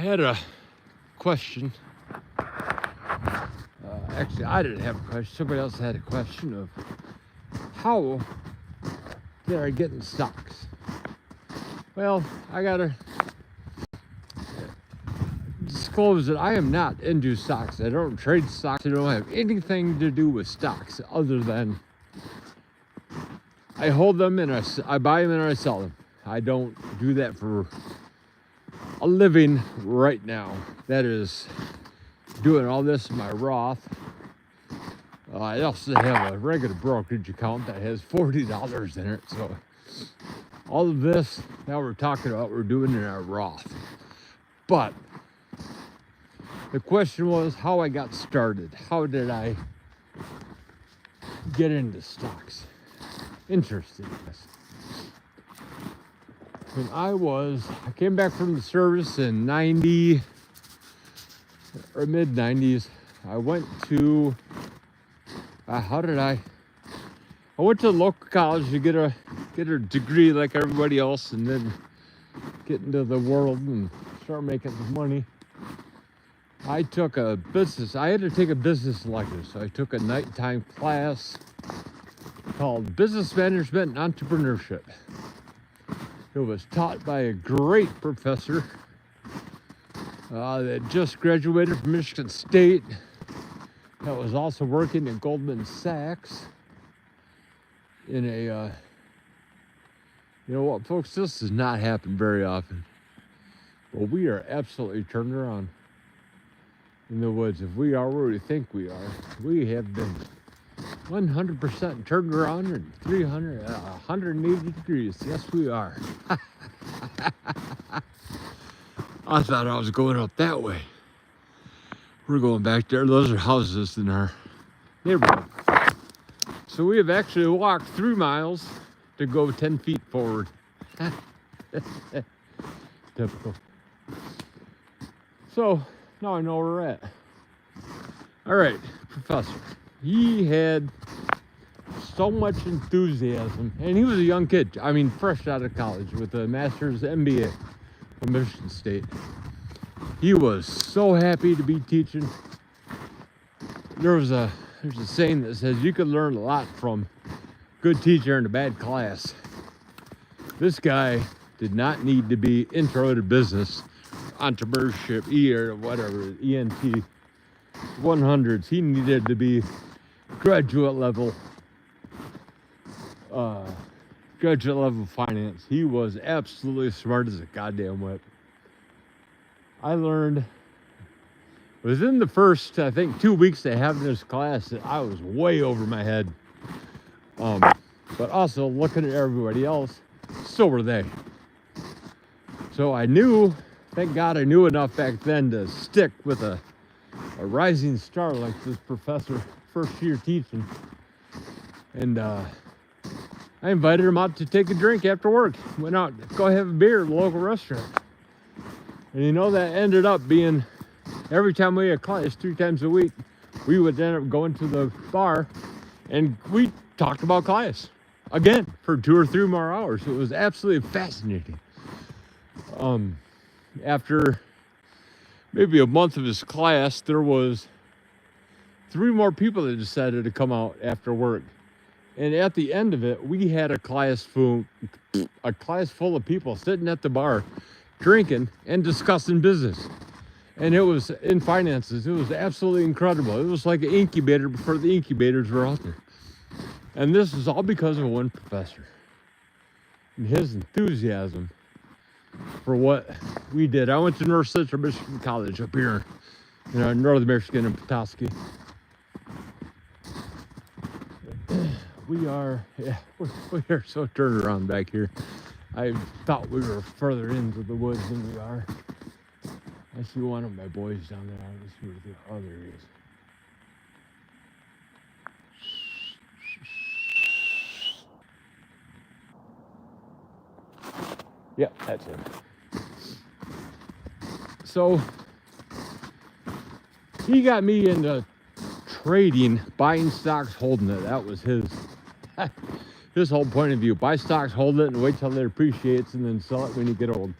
had a question. Actually, I didn't have a question. Somebody else had a question of how did I get in stocks? Well, I gotta disclose that I am not into stocks. I don't trade stocks. I don't have anything to do with stocks other than I hold them and I buy them and I sell them. I don't do that for a living right now. That is doing all this in my Roth. I also have a regular brokerage account that has $40 in it. So all of this now we're talking about, we're doing in our Roth. But the question was how I got started. How did I get into stocks? Interesting. When I came back from the service in 90 or mid 90s. I went to, I went to the local college to get a degree like everybody else, and then get into the world and start making some money. I had to take a business elective, so I took a nighttime class called Business Management and Entrepreneurship. It was taught by a great professor that just graduated from Michigan State, that was also working at Goldman Sachs in a, you know what, folks, this does not happen very often, but we are absolutely turned around in the woods. If we are where we think we are, we have been 100% turned around in 180 degrees. Yes, we are. I thought I was going up that way. We're going back there. Those are houses in our neighborhood. So we have actually walked 3 miles to go 10 feet forward. Typical. So now I know where we're at. All right, professor. He had so much enthusiasm, and he was a young kid. I mean, fresh out of college with a master's MBA from Michigan State. He was so happy to be teaching. There's a saying that says you can learn a lot from a good teacher in a bad class. This guy did not need to be intro to business, entrepreneurship, or whatever, ENT 100s. He needed to be graduate level finance. He was absolutely smart as a goddamn whip. I learned within the first, I think, 2 weeks of having this class that I was way over my head. But also looking at everybody else, so were they. So I knew, thank God I knew enough back then to stick with a rising star like this professor, first year teaching. And I invited him out to take a drink after work. Went out, go have a beer at the local restaurant. And you know, that ended up being, every time we had class, 3 times a week, we would end up going to the bar and we talked about class again for 2 or 3 more hours. It was absolutely fascinating. After maybe a month of his class, there was 3 more people that decided to come out after work. And at the end of it, we had a class full of people sitting at the bar, drinking and discussing business. And it was in finances. It was absolutely incredible. It was like an incubator before the incubators were out there. And this is all because of one professor and his enthusiasm for what we did. I went to North Central Michigan College up here in northern Michigan in Petoskey. We are so turned around back here. I thought we were further into the woods than we are. I see one of my boys down there. Let's see where the other is. Yeah, that's it. So he got me into trading, buying stocks, holding it. That was his whole point of view. Buy stocks, hold it, and wait till it appreciates, and then sell it when you get old.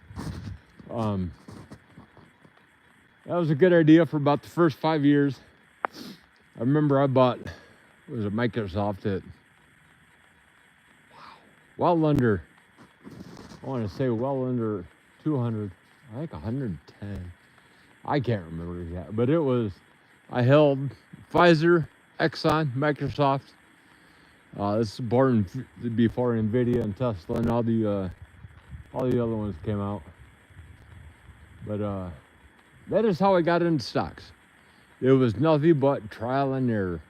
That was a good idea for about the first 5 years. I remember I bought, was it Microsoft at, well under, I want to say well under 200, I think 110. I can't remember exactly, but it was, I held Pfizer, Exxon, Microsoft. This is born before NVIDIA and Tesla and all the other ones came out. But that is how I got into stocks. It was nothing but trial and error.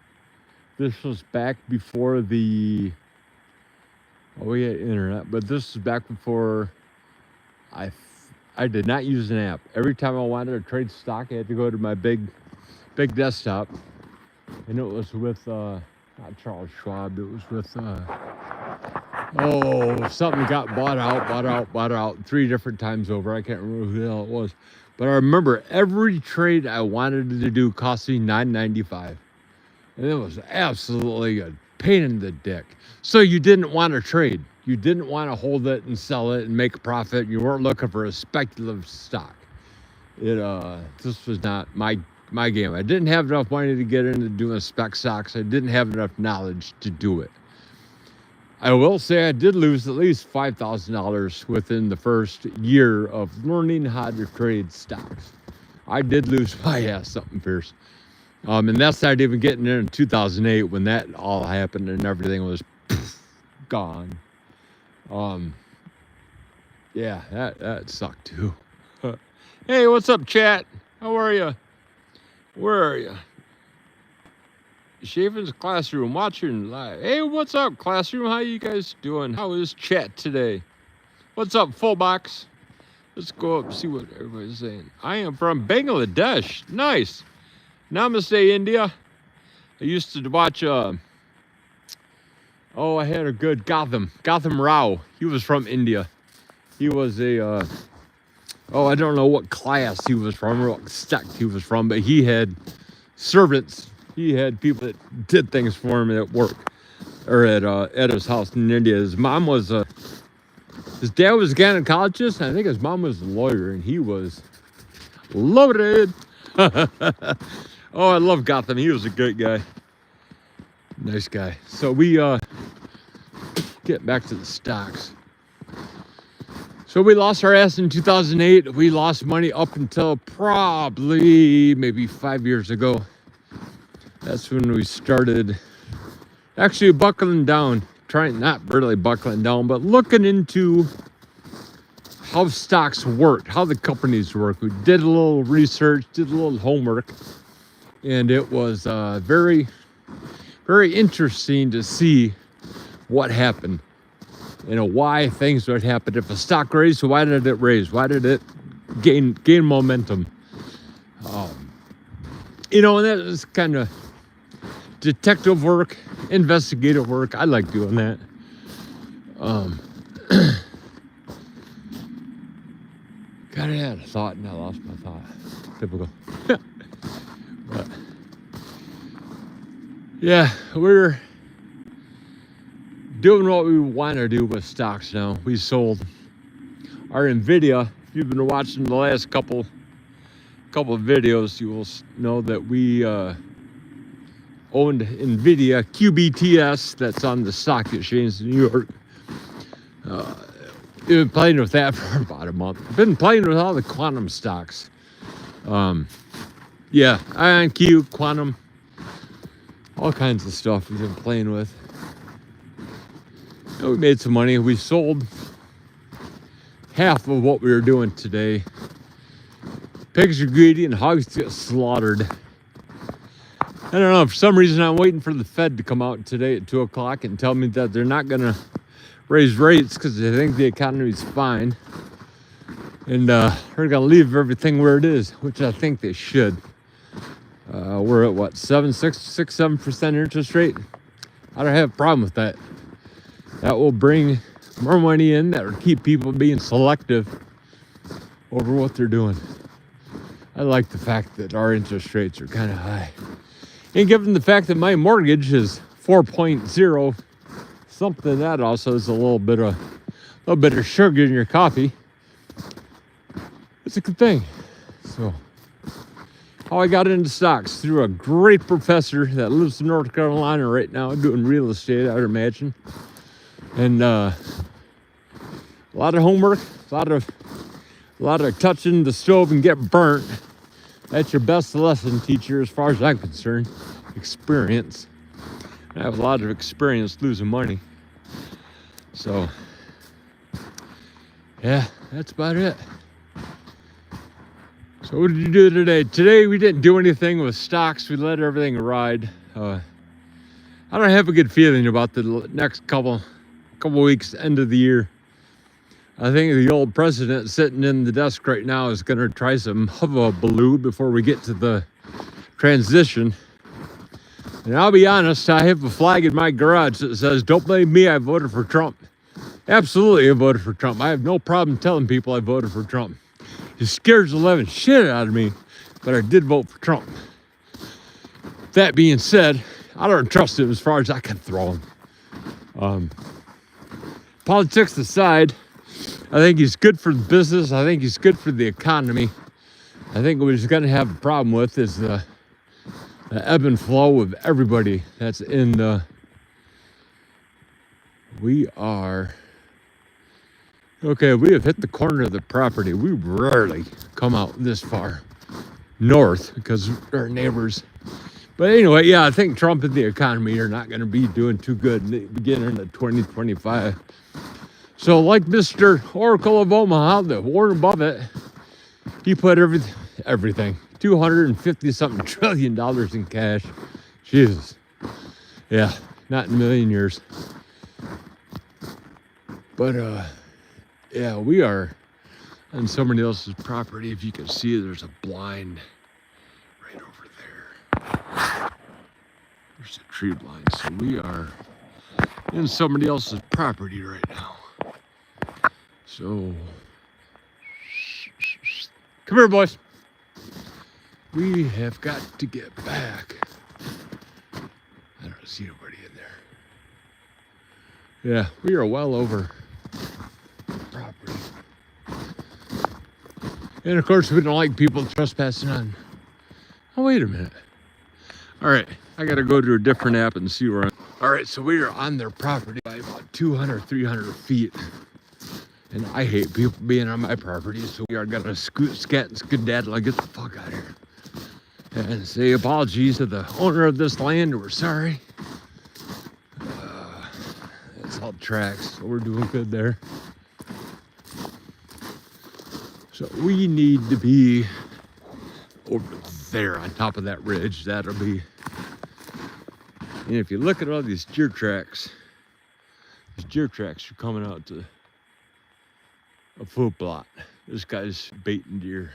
This was back before we had internet, but this was back before I did not use an app. Every time I wanted to trade stock, I had to go to my big desktop, and it was with not Charles Schwab. It was with something got bought out 3 different times over. I can't remember who the hell it was, but I remember every trade I wanted to do cost me $9.95, and it was absolutely a pain in the dick. So you didn't want to trade. You didn't want to hold it and sell it and make a profit. You weren't looking for a speculative stock. This was not my game. I didn't have enough money to get into doing spec stocks. I didn't have enough knowledge to do it. I will say I did lose at least $5,000 within the first year of learning how to trade stocks. I did lose my ass something fierce. And that's not even getting in 2008 when that all happened and everything was gone. Yeah, that sucked too. Hey, what's up, chat? How are you? Where are you? Shaven's Classroom, watching live. Hey, what's up, Classroom? How you guys doing? How is chat today? What's up, Full Box? Let's go up and see what everybody's saying. I am from Bangladesh. Nice. Namaste, India. I used to watch, I had a good Gotham Rao. He was from India. He was a, I don't know what class he was from or what sect he was from, but he had servants. He had people that did things for him at work or at his house in India. His mom was his dad was a gynecologist, and I think his mom was a lawyer, and he was loaded. Oh, I love Gotham. He was a great guy. Nice guy. So we get back to the stocks. So we lost our ass in 2008. We lost money up until probably maybe 5 years ago. That's when we started actually buckling down, trying not really buckling down, but looking into how stocks worked, how the companies work. We did a little research, did a little homework, and it was very, very interesting to see what happened. Why things would happen. If a stock raised, why did it raise? Why did it gain momentum? And that is kind of detective work, investigative work. I like doing that. God, I had a thought and I lost my thought. Typical. But, yeah, we're doing what we want to do with stocks now. We sold our NVIDIA. If you've been watching the last couple of videos, you will know that we owned NVIDIA QBTS that's on the stock exchange in New York. I've been playing with that for about a month. I've been playing with all the quantum stocks. Yeah, IonQ, quantum, all kinds of stuff we've been playing with. We made some money. We sold half of what we were doing today. Pigs are greedy and hogs get slaughtered. I don't know, for some reason I'm waiting for the Fed to come out today at 2 o'clock and tell me that they're not going to raise rates because they think the economy's fine. And they're going to leave everything where it is, which I think they should. We're at what, 7% interest rate? I don't have a problem with that. That will bring more money in. That will keep people being selective over what they're doing. I like the fact that our interest rates are kind of high. And given the fact that my mortgage is 4.0 something, that also is a little bit of sugar in your coffee. It's a good thing. So how I got into stocks through a great professor that lives in North Carolina right now doing real estate, I would imagine. And a lot of homework, a lot of touching the stove and get burnt. That's your best lesson, teacher, as far as I'm concerned. Experience. I have a lot of experience losing money. So, yeah, that's about it. So what did you do today? Today we didn't do anything with stocks. We let everything ride. I don't have a good feeling about the next couple weeks, end of the year. I think the old president sitting in the desk right now is going to try some hullabaloo before we get to the transition. And I'll be honest, I have a flag in my garage that says, "Don't blame me, I voted for Trump." Absolutely, I voted for Trump. I have no problem telling people I voted for Trump. It scares the living shit out of me, but I did vote for Trump. That being said, I don't trust him as far as I can throw him. Politics aside, I think he's good for the business. I think he's good for the economy. I think what he's going to have a problem with is the ebb and flow of everybody that's in the... We have hit the corner of the property. We rarely come out this far north because our neighbors. But anyway, yeah, I think Trump and the economy are not going to be doing too good in the beginning of 2025. So like Mr. Oracle of Omaha, the Warren Buffett, he put everything, $250-something trillion in cash. Jesus. Yeah, not in a million years. But, yeah, we are on somebody else's property. If you can see, there's a blind right over there. There's a tree blind. So we are in somebody else's property right now. So, come here, boys. We have got to get back. I don't see nobody in there. Yeah, we are well over property. And of course, we don't like people trespassing on. Oh, wait a minute. All right, I got to go to a different app and see where I'm. All right, so we are on their property by about 200, 300 feet. And I hate people being on my property, so we are going to scat and skedaddle and get the fuck out of here. And say apologies to the owner of this land. We're sorry. It's all tracks, so we're doing good there. So we need to be over there on top of that ridge. That'll be... And if you look at all these deer tracks are coming out to a food plot. This guy's baiting deer.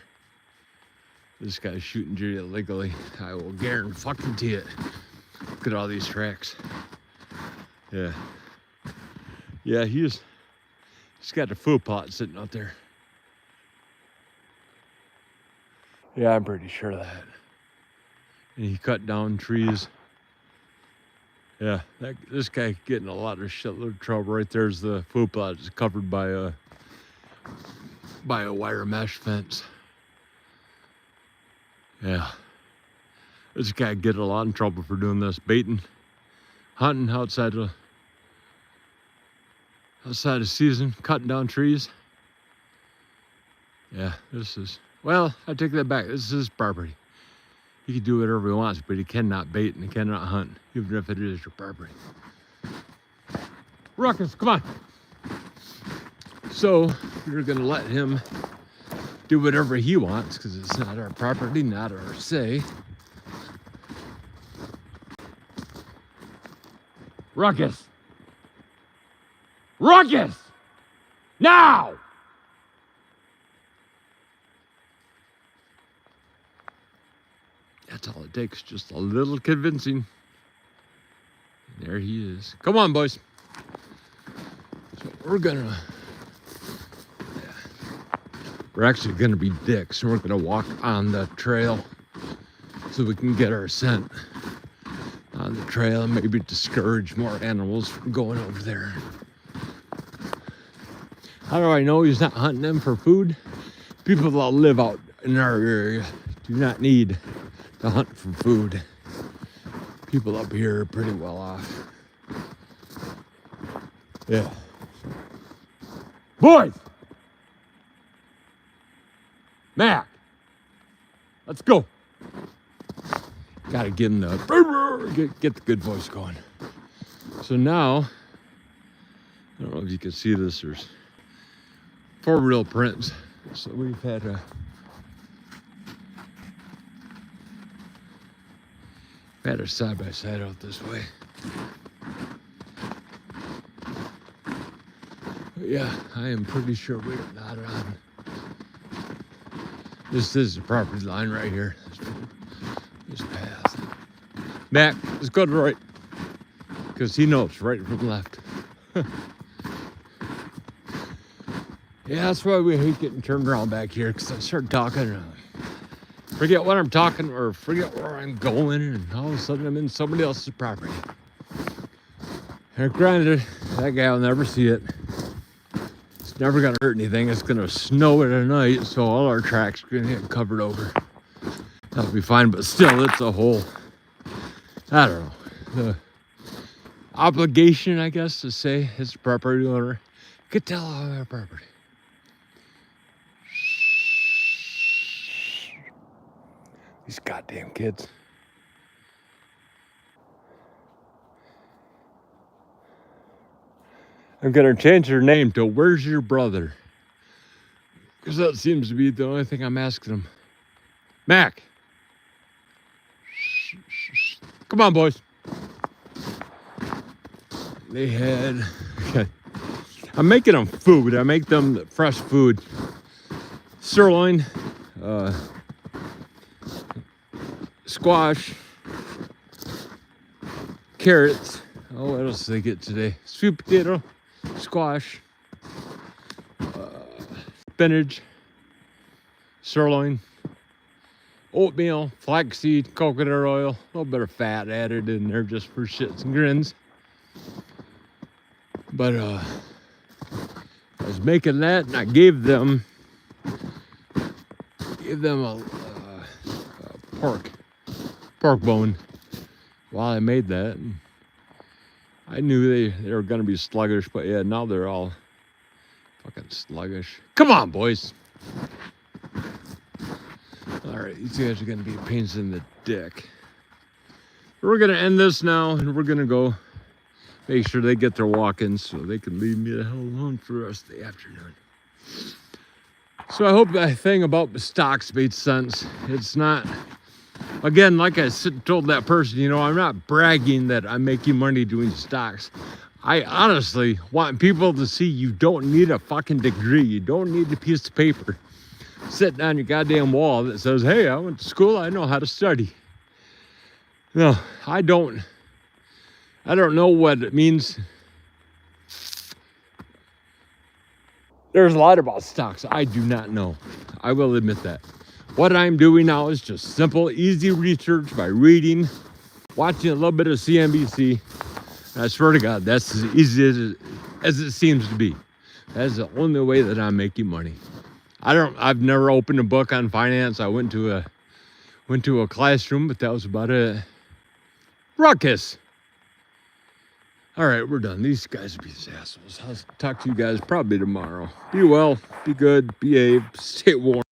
This guy's shooting deer illegally. I will guarantee it. Look at all these tracks. Yeah. Yeah, he's got a food plot sitting out there. Yeah, I'm pretty sure of that. And he cut down trees. Yeah, this guy getting a lot of shitload of trouble. Right there's the food plot. It's covered by a wire mesh fence. Yeah. This guy getting a lot in trouble for doing this. Baiting, hunting outside of season, cutting down trees. Yeah, this is... Well, I take that back. This is his property. He can do whatever he wants, but he cannot bait and he cannot hunt, even if it is your property. Ruckus, come on. So, we're going to let him do whatever he wants, because it's not our property, not our say. Ruckus! Ruckus! Now! That's all it takes, just a little convincing. And there he is. Come on, boys. So we're actually gonna be dicks, and we're gonna walk on the trail so we can get our scent on the trail and maybe discourage more animals from going over there. How do I know he's not hunting them for food? People that live out in our area do not need to hunt for food. People up here are pretty well off. Yeah. Boys! Mac! Let's go. Gotta get in the get the good voice going. So now, I don't know if you can see this, there's 4 real prints. So we've had a side by side out this way. But yeah, I am pretty sure we're not on. This is the property line right here. This path. Mac, let's go to the right. Because he knows right from left. Yeah, that's why we hate getting turned around back here, because I start talking, forget what I'm talking, or forget where I'm going, and all of a sudden I'm in somebody else's property. And granted, that guy will never see it. It's never going to hurt anything. It's going to snow at night, so all our tracks are going to get covered over. That'll be fine, but still, it's a whole, I don't know, the obligation, I guess, to say as a property owner, could tell all our property. These goddamn kids. I'm gonna change her name to Where's Your Brother? Because that seems to be the only thing I'm asking them. Mac! Come on, boys. They had, okay. I'm making them food. I make them fresh food. Sirloin, squash, carrots. Oh, what else did they get today? Sweet potato, squash, spinach, sirloin, oatmeal, flaxseed, coconut oil, a little bit of fat added in there just for shits and grins. But I was making that, and I gave them a pork bone while I made that. And I knew they were gonna be sluggish, but yeah, now they're all fucking sluggish. Come on, boys. All right, these guys are gonna be pains in the dick. We're gonna end this now, and we're gonna go make sure they get their walk-ins so they can leave me the hell alone for the rest of the afternoon. So I hope that thing about the stocks made sense. It's not, again, like I told that person, you know, I'm not bragging that I'm making money doing stocks. I honestly want people to see you don't need a fucking degree. You don't need a piece of paper sitting on your goddamn wall that says, hey, I went to school, I know how to study. No, I don't know what it means. There's a lot about stocks I do not know. I will admit that. What I'm doing now is just simple, easy research by reading, watching a little bit of CNBC. And I swear to God, that's as easy as it seems to be. That's the only way that I'm making money. I've never opened a book on finance. I went to a classroom, but that was about it. Ruckus. All right, we're done. These guys are these assholes. I'll talk to you guys probably tomorrow. Be well, be good, behave, stay warm.